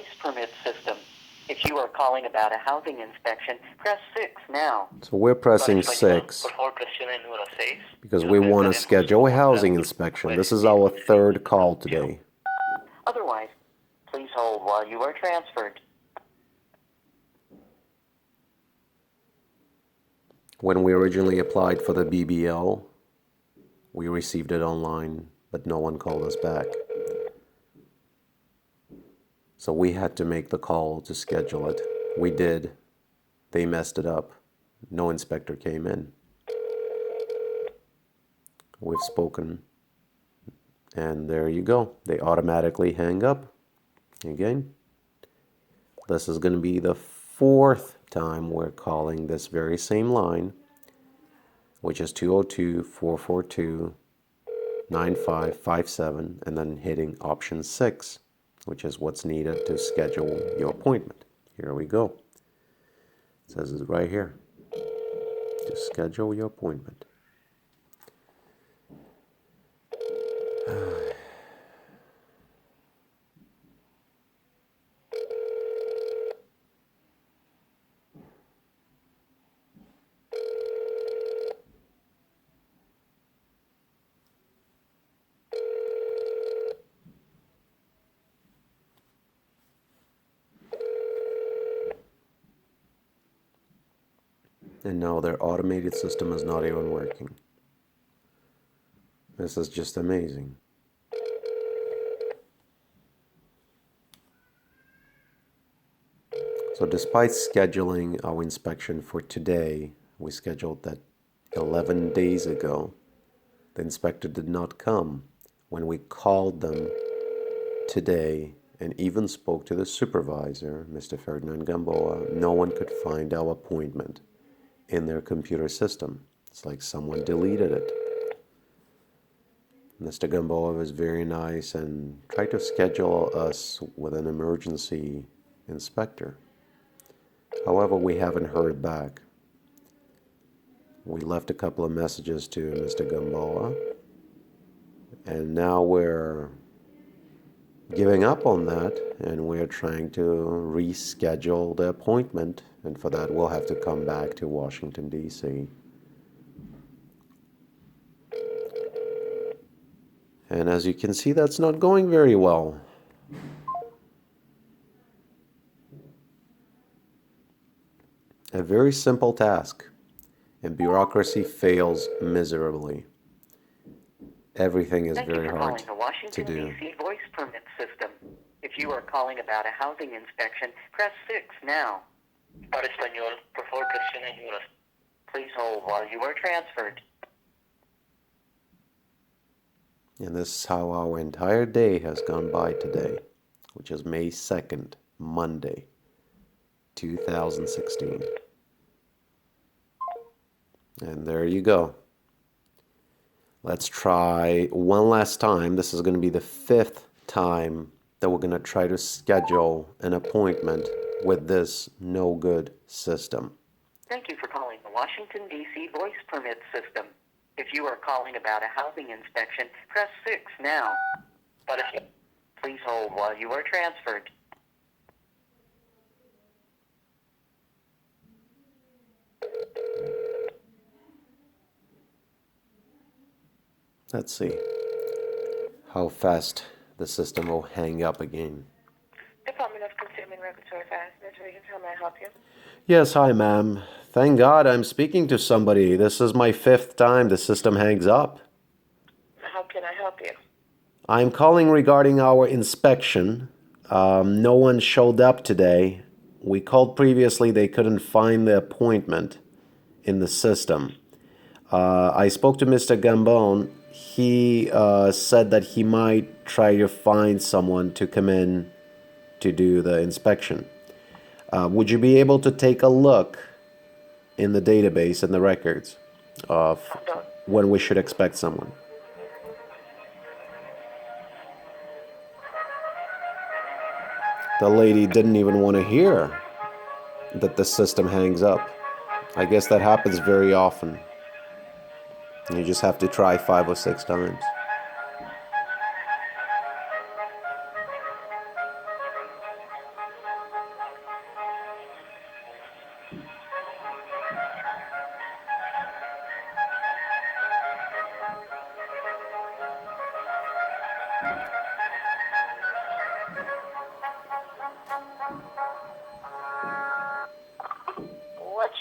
voice permit system. If you are calling about a housing inspection, press 6 now. So we're pressing 6 because we want to schedule a housing inspection. This is our third call today. Otherwise, please hold while you are transferred. When we originally applied for the BBL, we received it online, but no one called us back. So we had to make the call to schedule it. We did. They messed it up. No inspector came in. We've spoken. And there you go. They automatically hang up. Again, this is going to be the fourth time we're calling this very same line, which is 202-442-9557, and then hitting option 6, which is what's needed to schedule your appointment. Here we go. It says it right here. To schedule your appointment. And no, their automated system is not even working. This is just amazing. So despite scheduling our inspection for today, we scheduled that 11 days ago. The inspector did not come. When we called them today and even spoke to the supervisor, Mr. Ferdinand Gamboa, no one could find our appointment in their computer system. It's like someone deleted it. Mr. Gamboa was very nice and tried to schedule us with an emergency inspector. However, we haven't heard back. We left a couple of messages to Mr. Gamboa, and now we're giving up on that, and we're trying to reschedule the appointment, and for that we'll have to come back to Washington, D.C. And as you can see, that's not going very well. A very simple task, and bureaucracy fails miserably. Everything is very hard Thank you for calling the Washington, to do. D.C. voice permit system. If you are calling about a housing inspection, press 6 now. Para español, por favor, presione número. Please hold while you are transferred. And this is how our entire day has gone by today, which is May 2nd, Monday, 2016. And there you go. Let's try one last time. This is going to be the 5th time that we're going to try to schedule an appointment with this no good system. Thank you for calling the Washington, D.C. voice permit system. If you are calling about a housing inspection, press 6 now. Please hold while you are transferred. Let's see how fast the system will hang up again. Department of Consumer and Regulatory Affairs. How may I help you? Yes, hi ma'am. Thank God I'm speaking to somebody. This is my 5th time the system hangs up. How can I help you? I'm calling regarding our inspection. No one showed up today. We called previously, they couldn't find the appointment in the system. I spoke to Mr. Gambon. He said that he might try to find someone to come in to do the inspection. Would you be able to take a look in the database and the records of when we should expect someone? The lady didn't even want to hear that the system hangs up. I guess that happens very often. You just have to try 5 or 6 times.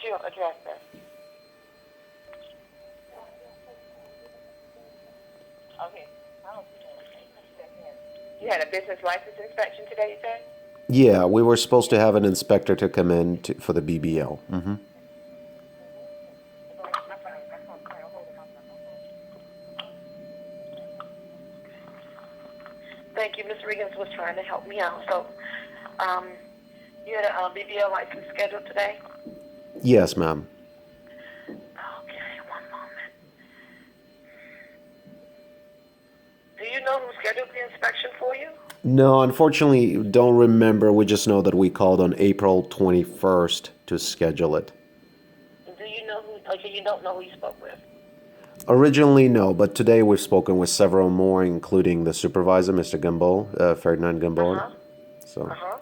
your address then? Okay. You had a business license inspection today, you said? Yeah, we were supposed to have an inspector to come in for the BBL. Thank you. Ms. Regan was trying to help me out. So, you had a BBL license scheduled today? Yes, ma'am. Okay, one moment. Do you know who scheduled the inspection for you? No, unfortunately, don't remember. We just know that we called on April 21st to schedule it. Do you know who, okay, you don't know who you spoke with? Originally, no, but today we've spoken with several more, including the supervisor, Mr. Gambo, Ferdinand Gambo. Uh-huh. So. Uh-huh.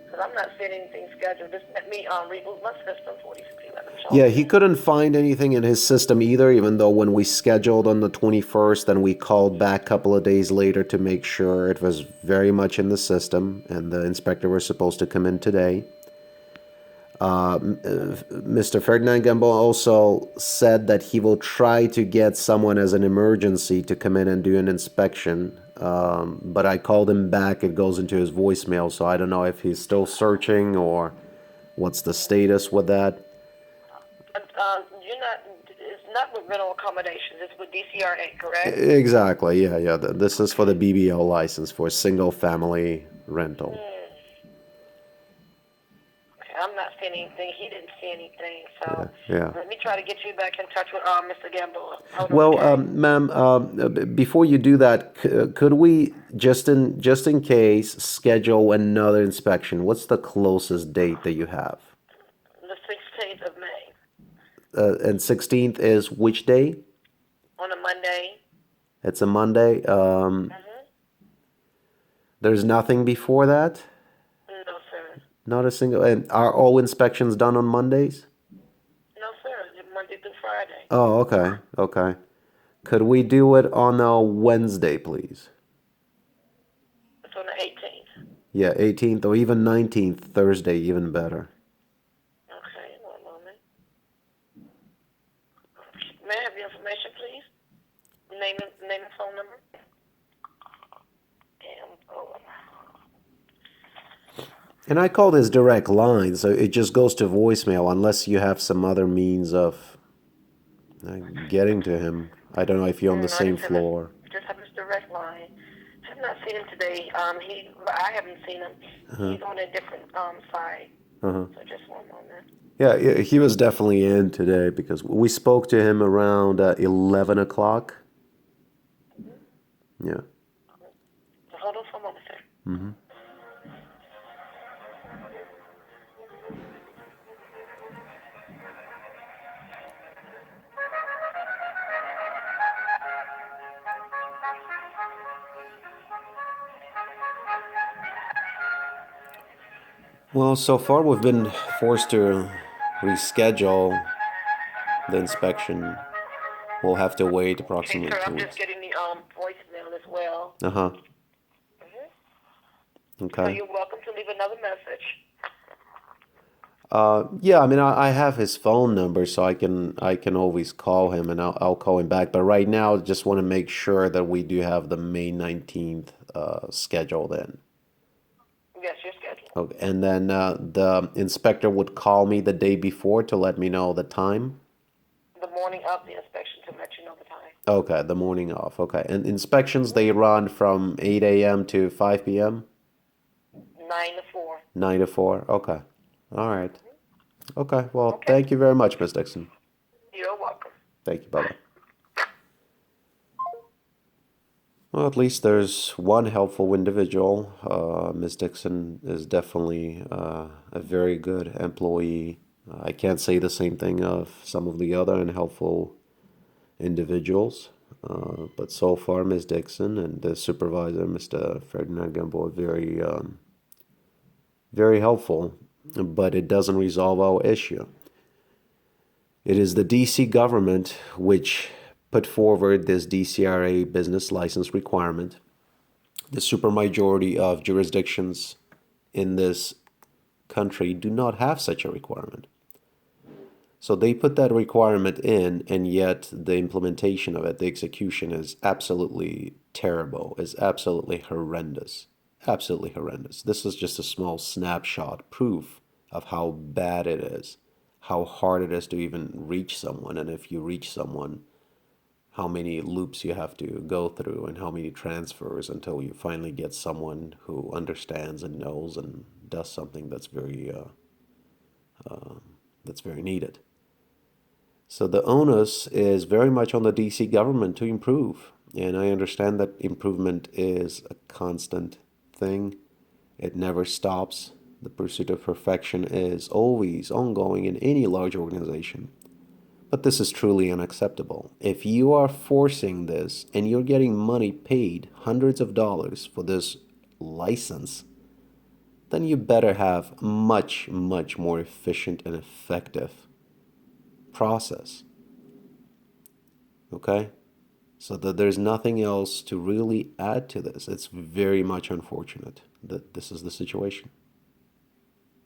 Because I'm not seeing anything scheduled. Just let me reboot my system for you. Yeah, he couldn't find anything in his system either, even though when we scheduled on the 21st, then we called back a couple of days later to make sure it was very much in the system, and the inspector was supposed to come in today. Mr. Ferdinand Gambo also said that he will try to get someone as an emergency to come in and do an inspection, but I called him back. It goes into his voicemail, so I don't know if he's still searching or what's the status with that. You're not, it's not with rental accommodations, it's with DCRA, correct? Exactly, yeah. This is for the BBL license for single family rental. Okay, I'm not seeing anything. He didn't see anything, so Yeah. let me try to get you back in touch with Mr. Gamboa. Well, ma'am, before you do that, could we just in case schedule another inspection? What's the closest date that you have? The 16th of May. And 16th is which day? On a Monday. It's a Monday. There's nothing before that? No, sir. Not a single. And are all inspections done on Mondays? No, sir. It's Monday through Friday. Oh, okay. Could we do it on a Wednesday, please? It's on the 18th. Yeah, 18th or even 19th, Thursday, even better. Okay, one moment. May I have your information, please? Name and phone number? And I call this direct line, so it just goes to voicemail unless you have some other means of getting to him. I don't know if you're on the same floor. Just have his direct line. I have not seen him today. I haven't seen him. He's on a different side. So just one moment. Yeah, he was definitely in today because we spoke to him around 11 o'clock. Yeah. So hold on for a moment, sir. Well, so far we've been forced to reschedule the inspection. We'll have to wait approximately Okay, sir, 2 I'm weeks. just getting the voicemail as well. So Okay. you're welcome to leave another message. Yeah, I mean, I have his phone number, so I can always call him, and I'll call him back. But right now, just want to make sure that we do have the May 19th scheduled in. Yes, you're scheduled. Okay, and then the inspector would call me the day before to let me know the time. The morning of the inspection to let you know the time. Okay, the morning off. Okay, and inspections they run from 8 a.m. to 5 p.m. 9 to 4. 9 to 4. Okay, all right. Okay, well, thank you very much, Ms. Dixon. You're welcome. Thank you. Bye-bye. Well, at least there's one helpful individual. Ms. Dixon is definitely a very good employee. I can't say the same thing of some of the other unhelpful individuals. But so far, Ms. Dixon and the supervisor, Mr. Ferdinand Gambo, are very helpful. But it doesn't resolve our issue. It is the DC government which put forward this DCRA business license requirement. The supermajority of jurisdictions in this country do not have such a requirement. So they put that requirement in, and yet the implementation of it, the execution is absolutely terrible, is absolutely horrendous. Absolutely horrendous. This is just a small snapshot proof of how bad it is, how hard it is to even reach someone, and if you reach someone, how many loops you have to go through and how many transfers until you finally get someone who understands and knows and does something that's very needed. So the onus is very much on the DC government to improve. And I understand that improvement is a constant thing. It never stops. The pursuit of perfection is always ongoing in any large organization. But this is truly unacceptable. If you are forcing this and you're getting money paid, hundreds of dollars for this license, then you better have much, much more efficient and effective process. Okay? So that there's nothing else to really add to this. It's very much unfortunate that this is the situation.